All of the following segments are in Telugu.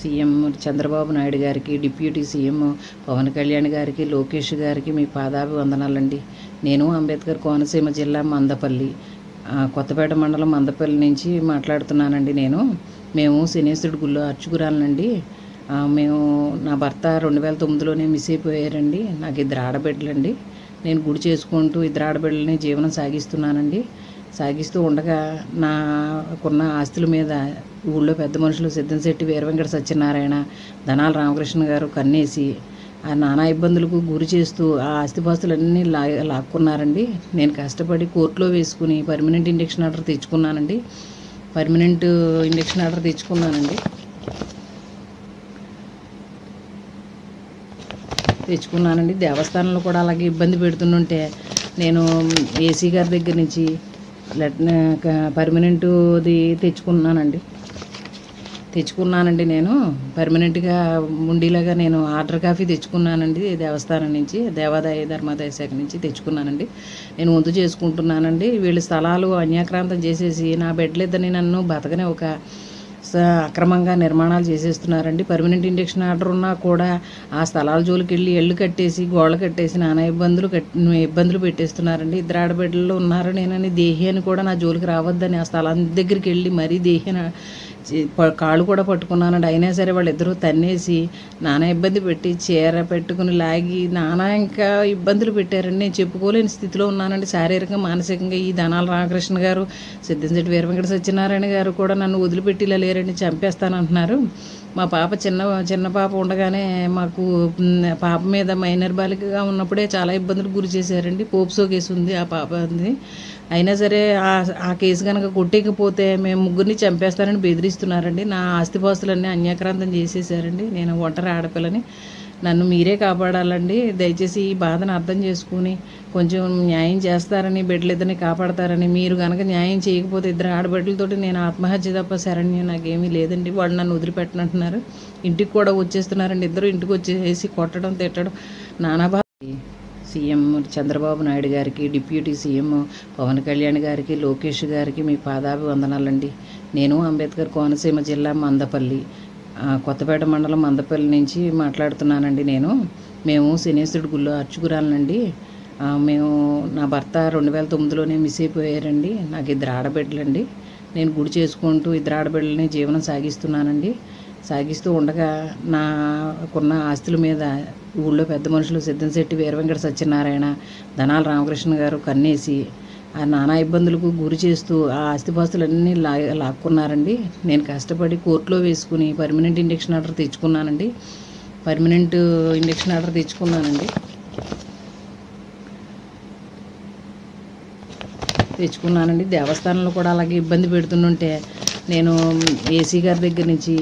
సీఎం చంద్రబాబు నాయుడు గారికి, డిప్యూటీ సీఎం పవన్ కళ్యాణ్ గారికి, లోకేష్ గారికి మీ పాదాభివందనాలండి. నేను అంబేద్కర్ కోనసీమ జిల్లా మందపల్లి, కొత్తపేట మండలం మందపల్లి నుంచి మాట్లాడుతున్నానండి. మేము శనేశ్వరుడి గుళ్ళో అర్చకురాలనండి. నా భర్త 2009లోనే మిస్ అయిపోయారండి. నాకు 2 ఆడబిడ్డలండి. నేను గుడి చేసుకుంటూ 2 ఆడబిడ్డలని జీవనం సాగిస్తూ ఉండగా నాకున్న ఆస్తుల మీద ఊళ్ళో పెద్ద మనుషులు సిద్ధంశెట్టి వీరవెంకట సత్యనారాయణ, ధనాల రామకృష్ణ గారు కన్నేసి నానా ఇబ్బందులకు గురి చేస్తూ ఆ ఆస్తిపాస్తులన్నీ లాక్కున్నారండి. నేను కష్టపడి కోర్టులో వేసుకుని పర్మనెంట్ ఇంజక్షన్ ఆర్డర్ తెచ్చుకున్నానండి. దేవస్థానంలో కూడా అలాగే ఇబ్బంది పెడుతుంటే నేను ఏసీ గారి దగ్గర నుంచి పర్మనెంట్ది తెచ్చుకున్నానండి. నేను పర్మనెంట్గా ఉండేలాగా నేను ఆర్డర్ కాపీ తెచ్చుకున్నానండి. దేవస్థానం నుంచి, దేవాదాయ ధర్మాదాయ శాఖ నుంచి తెచ్చుకున్నానండి. నేను వంతు చేసుకుంటున్నానండి. వీళ్ళు స్థలాలు అన్యాక్రాంతం చేసేసి నా బిడ్డలిద్దరిని నన్ను బతకనే అక్రమంగా నిర్మాణాలు చేసేస్తున్నారండి. పర్మనెంట్ ఇంజక్షన్ ఆర్డర్ ఉన్నా కూడా ఆ స్థలాల జోలికి వెళ్ళి ఎళ్ళు కట్టేసి గోడలు కట్టేసి నానా ఇబ్బందులు పెట్టేస్తున్నారండి. 2 ఆడబిడ్డలు ఉన్నారు. నేనని దేహి అని కూడా నా జోలికి రావద్దని ఆ స్థలం దగ్గరికి వెళ్ళి మరీ దేహిన కాళ్ళు కూడా పట్టుకున్నానండి. అయినా సరే వాళ్ళిద్దరూ తన్నేసి నానా ఇబ్బంది పెట్టి చీర పెట్టుకుని లాగి నానా ఇంకా ఇబ్బందులు పెట్టారండి. నేను చెప్పుకోలేని స్థితిలో ఉన్నానండి. శారీరకంగా, మానసికంగా. ఈ ధనాల రామకృష్ణ గారు, సిద్ధంశెట్టి వీరవెంకట సత్యనారాయణ గారు కూడా నన్ను వదిలిపెట్టిలా లేరండి, చంపేస్తానంటున్నారు. మా పాప చిన్న పాప ఉండగానే మాకు పాప మీద మైనర్ బాలికగా ఉన్నప్పుడే చాలా ఇబ్బందులు గురి చేశారండి. పోప్సో కేసు ఉంది ఆ పాపది. అయినా సరే ఆ కేసు కనుక కొట్టేకపోతే మేము ముగ్గురిని చంపేస్తారని బెదిరిస్తున్నారండి. నా ఆస్తిపాస్తులన్నీ అన్యాక్రాంతం చేసేసారండి. నేను ఒంటరి ఆడపిల్లని. నన్ను మీరే కాపాడాలండి. దయచేసి ఈ బాధను అర్థం చేసుకుని కొంచెం న్యాయం చేస్తారని, బిడ్డలిద్దరిని కాపాడతారని. మీరు కనుక న్యాయం చేయకపోతే 2 ఆడబిడ్డలతోటి నేను ఆత్మహత్య తప్ప శరణ్యం నాకేమీ లేదండి. వాళ్ళు నన్ను వదిలిపెట్టనంటున్నారు. ఇంటికి కూడా వచ్చేస్తున్నారండి. ఇద్దరు ఇంటికి వచ్చేసి కొట్టడం, తిట్టడం నానా బాధ. సీఎం చంద్రబాబు నాయుడు గారికి, డిప్యూటీ సీఎం పవన్ కళ్యాణ్ గారికి, లోకేష్ గారికి మీ పాదాభివందనాలండి. నేను అంబేద్కర్ కోనసీమ జిల్లా మందపల్లి, కొత్తపేట మండలం మందపల్లి నుంచి మాట్లాడుతున్నానండి. మేము శనేశ్వరుడి గుళ్ళో అర్చకురాలనండి. నా భర్త 2009లోనే మిస్ అయిపోయారండి. నాకు 2 ఆడబిడ్డలండి. నేను గుడి చేసుకుంటూ 2 ఆడబిడ్డలని జీవనం సాగిస్తూ ఉండగా నాకున్న ఆస్తుల మీద ఊళ్ళో పెద్ద మనుషులు సిద్ధంశెట్టి వీరవెంకట సత్యనారాయణ, ధనాల రామకృష్ణ గారు కన్నేసి నానా ఇబ్బందులకు గురి చేస్తూ ఆ ఆస్తిపాస్తులన్నీ లాక్కున్నారండి. నేను కష్టపడి కోర్టులో వేసుకుని పర్మనెంట్ ఇంజక్షన్ ఆర్డర్ తెచ్చుకున్నానండి. దేవస్థానంలో కూడా అలాగే ఇబ్బంది పెడుతుంటే నేను ఏసీ గారి దగ్గర నుంచి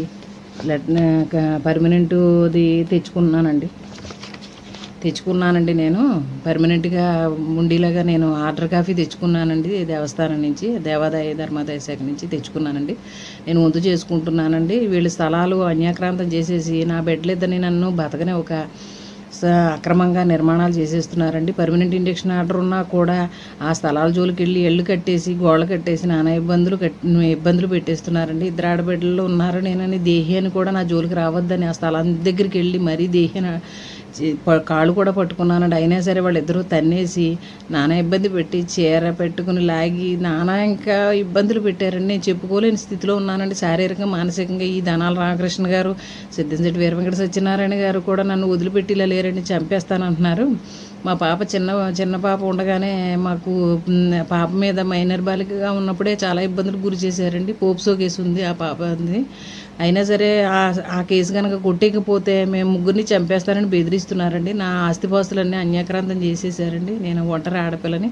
పర్మనెంట్ది తెచ్చుకున్నానండి. నేను పర్మనెంట్గా ఉండేలాగా నేను ఆర్డర్ కాపీ తెచ్చుకున్నానండి. దేవస్థానం నుంచి, దేవాదాయ ధర్మాదాయ శాఖ నుంచి తెచ్చుకున్నానండి. నేను వంతు చేసుకుంటున్నానండి. వీళ్ళు స్థలాలు అన్యాక్రాంతం చేసేసి నా బిడ్డలిద్దరిని నన్ను బతకనే అక్రమంగా నిర్మాణాలు చేసేస్తున్నారండి. పర్మనెంట్ ఇంజక్షన్ ఆర్డర్ ఉన్నా కూడా ఆ స్థలాల జోలికి వెళ్ళి ఎళ్ళు కట్టేసి గోడలు కట్టేసి నానా ఇబ్బందులు పెట్టేస్తున్నారండి. 2 ఆడబిడ్డలు ఉన్నారు. నేనని దేహి అని కూడా నా జోలికి రావద్దని ఆ స్థలం దగ్గరికి వెళ్ళి మరీ దేహిన కాళ్ళు కూడా పట్టుకున్నానండి. అయినా సరే వాళ్ళిద్దరూ తన్నేసి నానా ఇబ్బంది పెట్టి చీర పెట్టుకుని లాగి నానా ఇంకా ఇబ్బందులు పెట్టారండి. నేను చెప్పుకోలేని స్థితిలో ఉన్నానండి. శారీరకంగా, మానసికంగా. ఈ ధనాల రామకృష్ణ గారు, సిద్ధంశెట్టి వీరవెంకట సత్యనారాయణ గారు కూడా నన్ను వదిలిపెట్టిలా లేరండి, చంపేస్తానంటున్నారు. మా పాప చిన్న పాప ఉండగానే మాకు పాప మీద మైనర్ బాలికగా ఉన్నప్పుడే చాలా ఇబ్బందులు గురి చేశారండి. పోప్సో కేసు ఉంది ఆ పాపది. అయినా సరే ఆ కేసు కనుక కొట్టేకపోతే మేము ముగ్గురిని చంపేస్తారని బెదిరిస్తున్నారండి. నా ఆస్తిపాస్తులన్నీ అన్యాక్రాంతం చేసేసారండి. నేను ఒంటరి ఆడపిల్లని.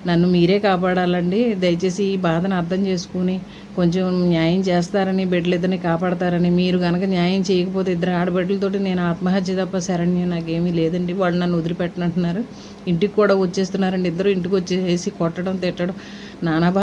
నన్ను మీరే కాపాడాలండి. దయచేసి ఈ బాధను అర్థం చేసుకుని కొంచెం న్యాయం చేస్తారని, బిడ్డలిద్దరిని కాపాడతారని. మీరు కనుక న్యాయం చేయకపోతే 2 ఆడబిడ్డలతోటి నేను ఆత్మహత్య తప్ప శరణ్యం నాకేమీ లేదండి. వాళ్ళు నన్ను వదిలిపెట్టనంటున్నారు. ఇంటికి కూడా వచ్చేస్తున్నారండి. ఇద్దరు ఇంటికి వచ్చేసి కొట్టడం, తిట్టడం నానా